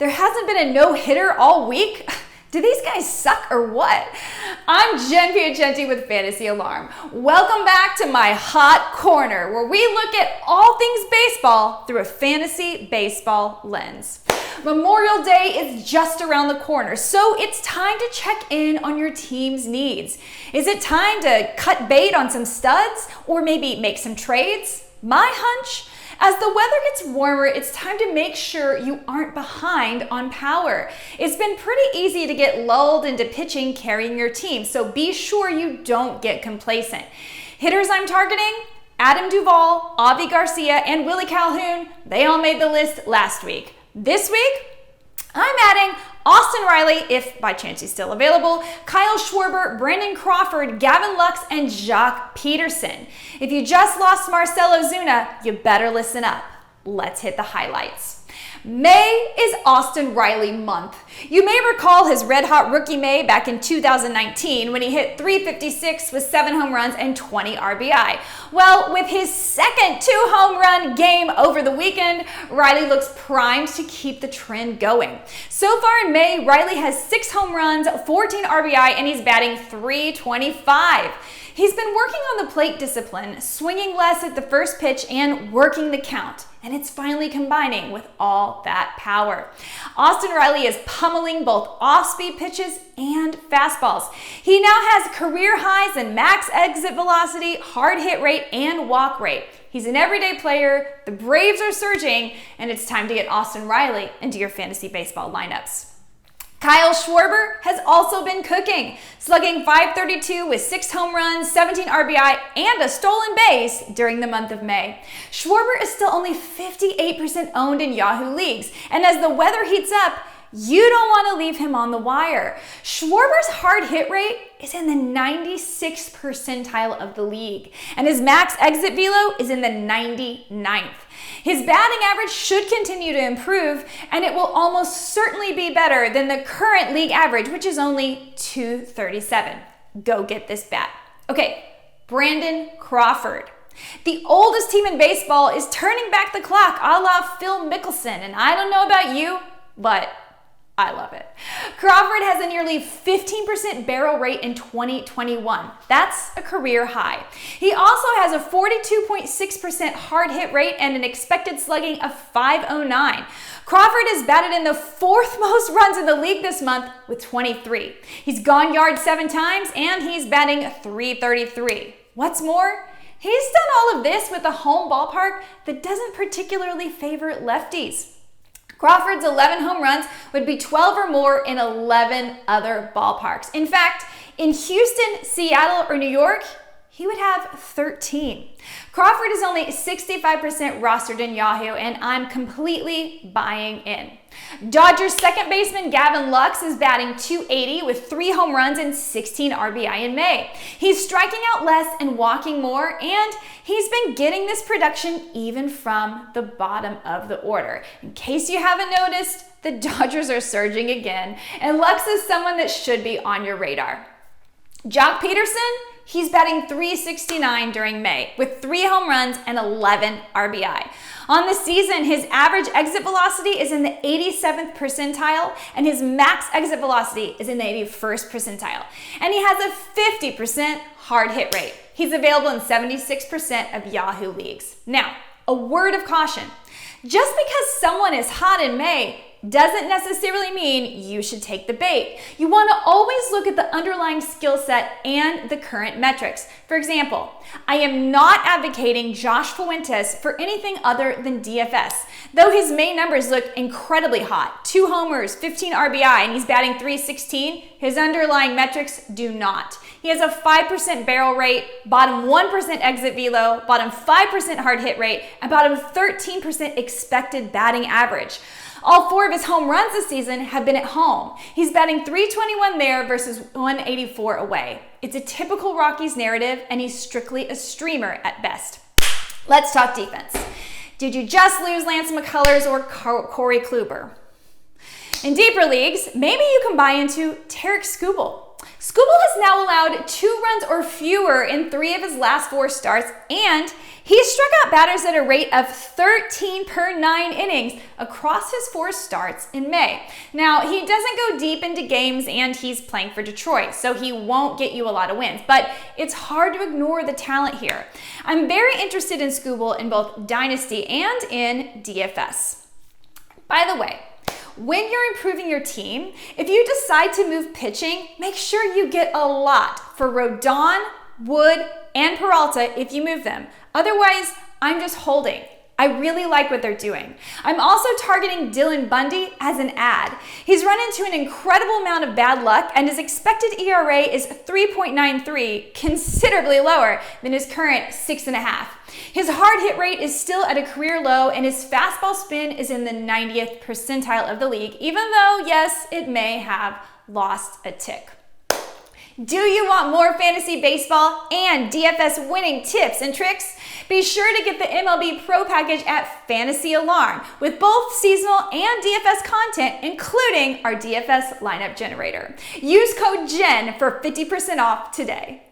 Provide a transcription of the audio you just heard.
There hasn't been a no-hitter all week? Do these guys suck or what? I'm Jen Piacenti with Fantasy Alarm. Welcome back to my hot corner, where we look at all things baseball through a fantasy baseball lens. Memorial Day is just around the corner, so it's time to check in on your team's needs. Is it time to cut bait on some studs or maybe make some trades? My hunch? As the weather gets warmer, it's time to make sure you aren't behind on power. It's been pretty easy to get lulled into pitching carrying your team, so be sure you don't get complacent. Hitters I'm targeting: Adam Duvall, Avi Garcia, and Willie Calhoun. They all made the list last week. This week, I'm adding Austin Riley, if by chance he's still available, Kyle Schwarber, Brandon Crawford, Gavin Lux, and Peterson. If you just lost Marcell Ozuna, you better listen up. Let's hit the highlights. May is Austin Riley month. You may recall his red-hot rookie May back in 2019 when he hit .356 with 7 home runs and 20 RBI. Well, with his second 2-home run game over the weekend, Riley looks primed to keep the trend going. So far in May, Riley has 6 home runs, 14 RBI, and he's batting .325. He's been working on the plate discipline, swinging less at the first pitch and working the count, and it's finally combining with all that power. Austin Riley is pummeling both off-speed pitches and fastballs. He now has career highs in max exit velocity, hard hit rate, and walk rate. He's an everyday player, the Braves are surging, and it's time to get Austin Riley into your fantasy baseball lineups. Kyle Schwarber has also been cooking, slugging .532 with 6 home runs, 17 RBI, and a stolen base during the month of May. Schwarber is still only 58% owned in Yahoo leagues, and as the weather heats up, you don't want to leave him on the wire. Schwarber's hard hit rate is in the 96th percentile of the league, and his max exit velo is in the 99th. His batting average should continue to improve, and it will almost certainly be better than the current league average, which is only .237. Go get this bat. Okay, Brandon Crawford. The oldest team in baseball is turning back the clock a la Phil Mickelson, and I don't know about you, but I love it. Crawford has a nearly 15% barrel rate in 2021. That's a career high. He also has a 42.6% hard hit rate and an expected slugging of .509. Crawford has batted in the 4th most runs in the league this month with 23. He's gone yards 7 times and he's batting .333. What's more, he's done all of this with a home ballpark that doesn't particularly favor lefties. Crawford's 11 home runs would be 12 or more in 11 other ballparks. In fact, in Houston, Seattle, or New York, he would have 13. Crawford is only 65% rostered in Yahoo, and I'm completely buying in. Dodgers second baseman Gavin Lux is batting .280 with 3 home runs and 16 RBI in May. He's striking out less and walking more, and he's been getting this production even from the bottom of the order. In case you haven't noticed, the Dodgers are surging again, and Lux is someone that should be on your radar. Peterson, he's batting .369 during May with 3 home runs and 11 RBI. On the season, his average exit velocity is in the 87th percentile, and his max exit velocity is in the 81st percentile. And he has a 50% hard hit rate. He's available in 76% of Yahoo leagues. Now, a word of caution. Just because someone is hot in May doesn't necessarily mean you should take the bait. You want to always look at the underlying skill set and the current metrics. For example, I am not advocating Josh Fuentes for anything other than DFS. Though his May numbers look incredibly hot, 2 homers, 15 RBI, and he's batting .316, his underlying metrics do not. He has a 5% barrel rate, bottom 1% exit velo, bottom 5% hard hit rate, and bottom 13% expected batting average. All 4 of his home runs this season have been at home. He's batting .321 there versus .184 away. It's a typical Rockies narrative, and he's strictly a streamer at best. Let's talk defense. Did you just lose Lance McCullers or Corey Kluber? In deeper leagues, maybe you can buy into Tarek Skubal. Skubal has now allowed 2 runs or fewer in 3 of his last 4 starts, and he struck out batters at a rate of 13 per 9 innings across his 4 starts in May. Now, he doesn't go deep into games, and he's playing for Detroit, so he won't get you a lot of wins, but it's hard to ignore the talent here. I'm very interested in Skubal in both Dynasty and in DFS. By the way, when you're improving your team, if you decide to move pitching, make sure you get a lot for Rodon, Wood, and Peralta if you move them. Otherwise, I'm just holding. I really like what they're doing. I'm also targeting Dylan Bundy as an ad. He's run into an incredible amount of bad luck, and his expected ERA is 3.93, considerably lower than his current 6.5. His hard hit rate is still at a career low, and his fastball spin is in the 90th percentile of the league, even though, yes, it may have lost a tick. Do you want more fantasy baseball and DFS winning tips and tricks? Be sure to get the MLB Pro package at Fantasy Alarm with both seasonal and DFS content, including our DFS lineup generator. Use code JEN for 50% off today.